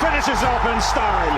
finishes off in style.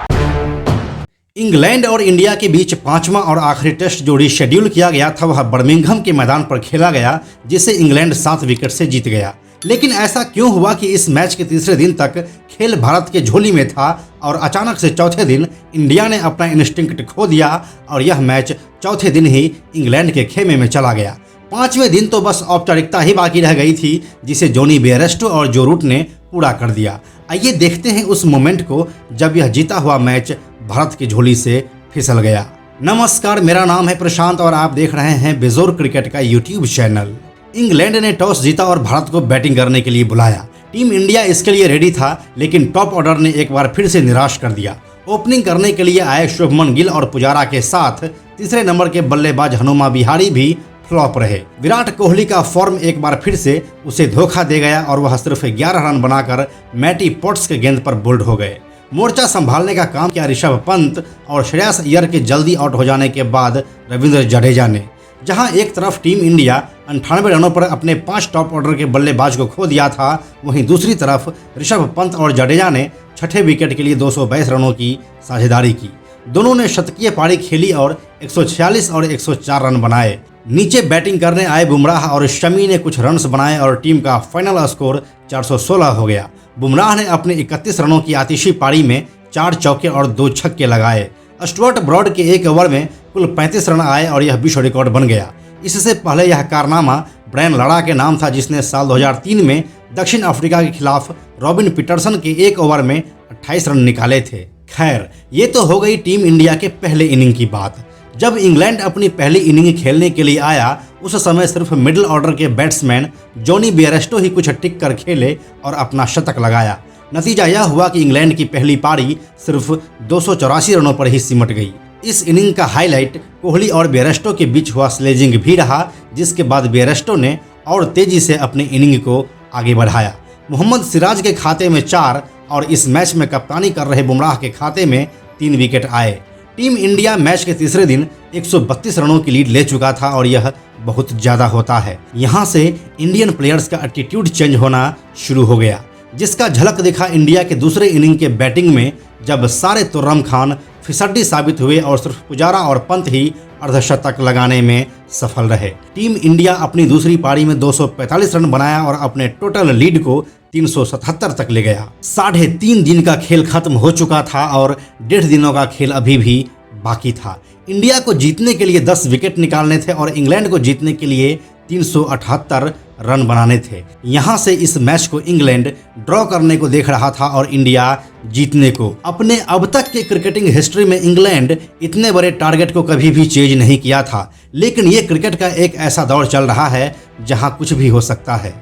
England और India के बीच पांचवा और आखिरी टेस्ट जो रीशेड्यूल किया गया था वह बर्मिंघम के मैदान पर खेला गया, जिसे इंग्लैंड 7 विकेट से जीत गया। लेकिन ऐसा क्यों हुआ कि इस मैच के तीसरे दिन तक खेल भारत के झोली में था और अचानक से चौथे दिन इंडिया ने अपना इंस्टिंक्ट खो दिया और यह मैच चौथे दिन ही इंग्लैंड के खेमे में चला गया। पांचवें दिन तो बस औपचारिकता ही बाकी रह गई थी, जिसे जोनी बेयरस्टो और जो रूट ने पूरा कर दिया। आइए देखते हैं उस मोमेंट को जब यह जीता हुआ मैच भारत की झोली से फिसल गया। नमस्कार, मेरा नाम है प्रशांत और आप देख रहे हैं बेजोर क्रिकेट का यूट्यूब चैनल। इंग्लैंड ने टॉस जीता और भारत को बैटिंग करने के लिए बुलाया। टीम इंडिया इसके लिए रेडी था, लेकिन टॉप ऑर्डर ने एक बार फिर से निराश कर दिया। ओपनिंग करने के लिए आए शुभमन गिल और पुजारा के साथ तीसरे नंबर के बल्लेबाज हनुमा विहारी भी फ्लॉप रहे। विराट कोहली का फॉर्म एक बार फिर से उसे धोखा दे गया और वह सिर्फ 11 रन बनाकर मैटी पॉट्स के गेंद पर बोल्ड हो गए। मोर्चा संभालने का काम किया ऋषभ पंत और श्रेयस अय्यर के जल्दी आउट हो जाने के बाद रविंद्र जडेजा ने। जहां एक तरफ टीम इंडिया 98 रनों पर अपने 5 टॉप ऑर्डर के बल्लेबाज को खो दिया था, वहीं दूसरी तरफ ऋषभ पंत और जडेजा ने छठे विकेट के लिए 222 रनों की साझेदारी की। दोनों ने शतकीय पारी खेली और 146 और 104 रन बनाए। नीचे बैटिंग करने आए बुमराह और शमी ने कुछ रन्स बनाए और टीम का फाइनल स्कोर 416 हो गया। बुमराह ने अपने 31 रनों की आतिशी पारी में 4 चौके और 2 छक्के लगाए। स्टुअर्ट ब्रॉड के एक ओवर में कुल 35 रन आए और यह विश्व रिकॉर्ड बन गया। इससे पहले यह कारनामा ब्रायन लारा के नाम था, जिसने साल 2003 में दक्षिण अफ्रीका के खिलाफ रॉबिन पीटरसन के एक ओवर में 28 रन निकाले थे। खैर, ये तो हो गई टीम इंडिया के पहले इनिंग की बात। जब इंग्लैंड अपनी पहली इनिंग खेलने के लिए आया, उस समय सिर्फ मिडिल ऑर्डर के बैट्समैन जोनी बेयरस्टो ही कुछ टिक कर खेले और अपना शतक लगाया। नतीजा यह हुआ कि इंग्लैंड की पहली पारी सिर्फ 284 रनों पर ही सिमट गई। इस इनिंग का हाईलाइट कोहली और बेयरस्टो के बीच हुआ स्लेजिंग भी रहा, जिसके बाद बेयरस्टो ने और तेजी से अपनी इनिंग को आगे बढ़ाया। मोहम्मद सिराज के खाते में 4 और इस मैच में कप्तानी कर रहे बुमराह के खाते में 3 विकेट आए। टीम इंडिया मैच के तीसरे दिन 132 रनों की लीड ले चुका था और यह बहुत ज़्यादा होता है। यहाँ से इंडियन प्लेयर्स का एटीट्यूड चेंज होना शुरू हो गया, जिसका झलक दिखा इंडिया के दूसरे इनिंग के बैटिंग में, जब सारे तुर्रम खान फिसड्डी साबित हुए और सिर्फ पुजारा और पंत ही अर्धशतक लगाने में सफल रहे। टीम इंडिया अपनी दूसरी पारी में 245 रन बनाया और अपने टोटल लीड को 377 तक ले गया। 3.5 दिन का खेल खत्म हो चुका था और 1.5 दिनों का खेल अभी भी बाकी था। इंडिया को जीतने के लिए 10 विकेट निकालने थे और इंग्लैंड को जीतने के लिए 378 रन बनाने थे। यहाँ से इस मैच को इंग्लैंड ड्रॉ करने को देख रहा था और इंडिया जीतने को। अपने अब तक के क्रिकेटिंग हिस्ट्री में इंग्लैंड इतने बड़े टारगेट को कभी भी चेज नहीं किया था, लेकिन ये क्रिकेट का एक ऐसा दौर चल रहा है जहाँ कुछ भी हो सकता है।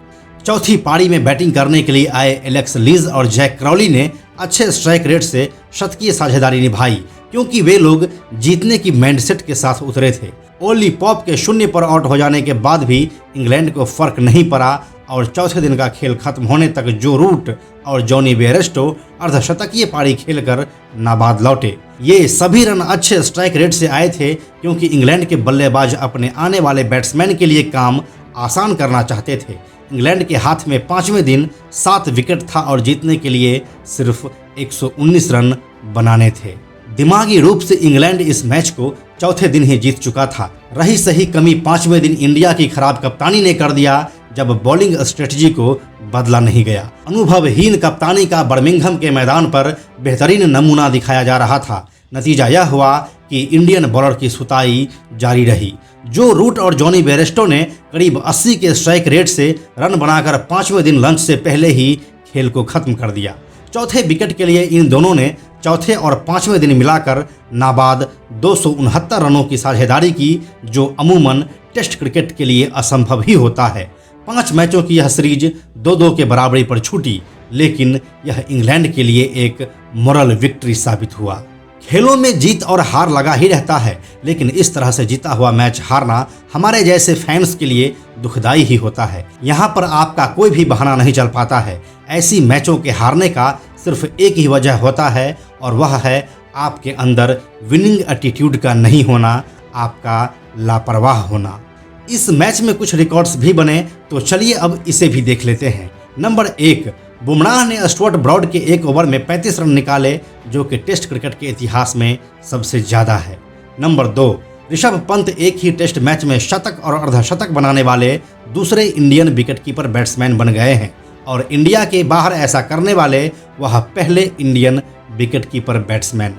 चौथी पारी में बैटिंग करने के लिए आए एलेक्स लीज और जैक क्राउली ने अच्छे स्ट्राइक रेट से शतकीय साझेदारी निभाई, क्योंकि वे लोग जीतने की माइंडसेट के साथ उतरे थे। ओली पॉप के 0 पर आउट हो जाने के बाद भी इंग्लैंड को फर्क नहीं पड़ा और चौथे दिन का खेल खत्म होने तक जो रूट और जॉनी बेयरस्टो अर्धशतकीय पारी खेलकर नाबाद लौटे। ये सभी रन अच्छे स्ट्राइक रेट से आए थे, क्योंकि इंग्लैंड के बल्लेबाज अपने आने वाले बैट्समैन के लिए काम आसान करना चाहते थे। इंग्लैंड के हाथ में 5वें दिन 7 विकेट था और जीतने के लिए सिर्फ 119 रन बनाने थे। दिमागी रूप से इंग्लैंड इस मैच को चौथे दिन ही जीत चुका था। रही सही कमी 5वें दिन इंडिया की खराब कप्तानी ने कर दिया, जब बॉलिंग स्ट्रेटजी को बदला नहीं गया। अनुभवहीन कप्तानी का बर्मिंघम के मैदान पर बेहतरीन नमूना दिखाया जा रहा था। नतीजा यह हुआ कि इंडियन बॉलर की सुताई जारी रही। जो रूट और जॉनी बेयरस्टो ने करीब 80 के स्ट्राइक रेट से रन बनाकर 5वें दिन लंच से पहले ही खेल को खत्म कर दिया। चौथे विकेट के लिए इन दोनों ने चौथे और 5वें दिन मिलाकर नाबाद 269 रनों की साझेदारी की, जो अमूमन टेस्ट क्रिकेट के लिए असंभव ही होता है। 5 मैचों की यह सीरीज 2-2 के बराबरी पर छूटी, लेकिन यह इंग्लैंड के लिए एक मोरल विक्ट्री साबित हुआ। खेलों में जीत और हार लगा ही रहता है, लेकिन इस तरह से जीता हुआ मैच हारना हमारे जैसे फैंस के लिए दुखदाई ही होता है। यहाँ पर आपका कोई भी बहाना नहीं चल पाता है। ऐसी मैचों के हारने का सिर्फ एक ही वजह होता है, और वह है आपके अंदर विनिंग एटीट्यूड का नहीं होना, आपका लापरवाह होना। इस मैच में कुछ रिकॉर्ड्स भी बने, तो चलिए अब इसे भी देख लेते हैं। नंबर 1, बुमराह ने स्टुअर्ट ब्रॉड के एक ओवर में 35 रन निकाले, जो कि टेस्ट क्रिकेट के इतिहास में सबसे ज़्यादा है। नंबर 2, ऋषभ पंत एक ही टेस्ट मैच में शतक और अर्धशतक बनाने वाले दूसरे इंडियन विकेटकीपर बैट्समैन बन गए हैं और इंडिया के बाहर ऐसा करने वाले वह पहले Indian wicketkeeper batsman.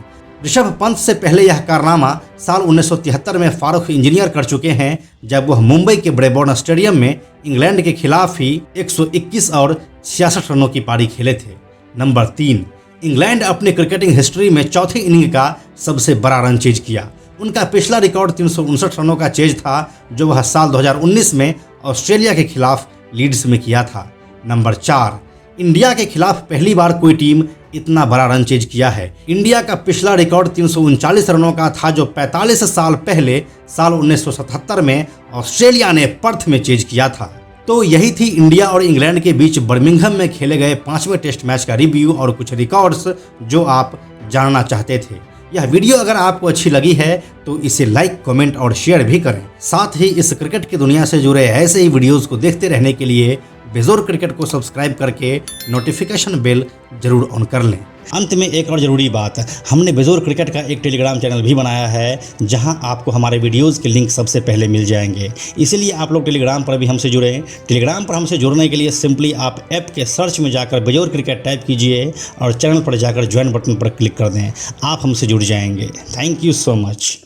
Rishabh Pant से पहले यह कारनामा साल 1973 में फारूक इंजीनियर कर चुके हैं, जब वह मुंबई के ब्रेबॉर्न स्टेडियम में इंग्लैंड के खिलाफ ही 121 और 66 रनों की पारी खेले थे। नंबर 3, इंग्लैंड अपनी क्रिकेटिंग हिस्ट्री में चौथी इनिंग का सबसे बड़ा रन चेज किया। उनका पिछला रिकॉर्ड 359 रनों का चेज था, जो वह साल 2019 में ऑस्ट्रेलिया के खिलाफ लीड्स में किया था। नंबर 4, इंडिया के खिलाफ पहली बार कोई टीम इतना बड़ा रन चेज किया है। इंडिया का पिछला रिकॉर्ड 339 रनों का था, जो 45 साल पहले साल 1977 में ऑस्ट्रेलिया ने पर्थ में चेज किया था। तो यही थी इंडिया और इंग्लैंड के बीच बर्मिंघम में खेले गए 5वें टेस्ट मैच का रिव्यू और कुछ रिकॉर्ड्स जो आप जानना चाहते थे। यह वीडियो अगर आपको अच्छी लगी है तो इसे लाइक, कमेंट और शेयर भी करें। साथ ही इस क्रिकेट की दुनिया से जुड़े ऐसे ही वीडियोस को देखते रहने के लिए बेजोर क्रिकेट को सब्सक्राइब करके नोटिफिकेशन बेल जरूर ऑन कर लें। अंत में एक और ज़रूरी बात, हमने बेजोर क्रिकेट का एक टेलीग्राम चैनल भी बनाया है, जहां आपको हमारे वीडियोस के लिंक सबसे पहले मिल जाएंगे। इसीलिए आप लोग टेलीग्राम पर भी हमसे जुड़ें। टेलीग्राम पर हमसे जुड़ने के लिए सिंपली आप ऐप के सर्च में जाकर बेजोर क्रिकेट टाइप कीजिए और चैनल पर जाकर ज्वाइन बटन पर क्लिक कर दें। आप हमसे जुड़ जाएंगे। Thank you so much.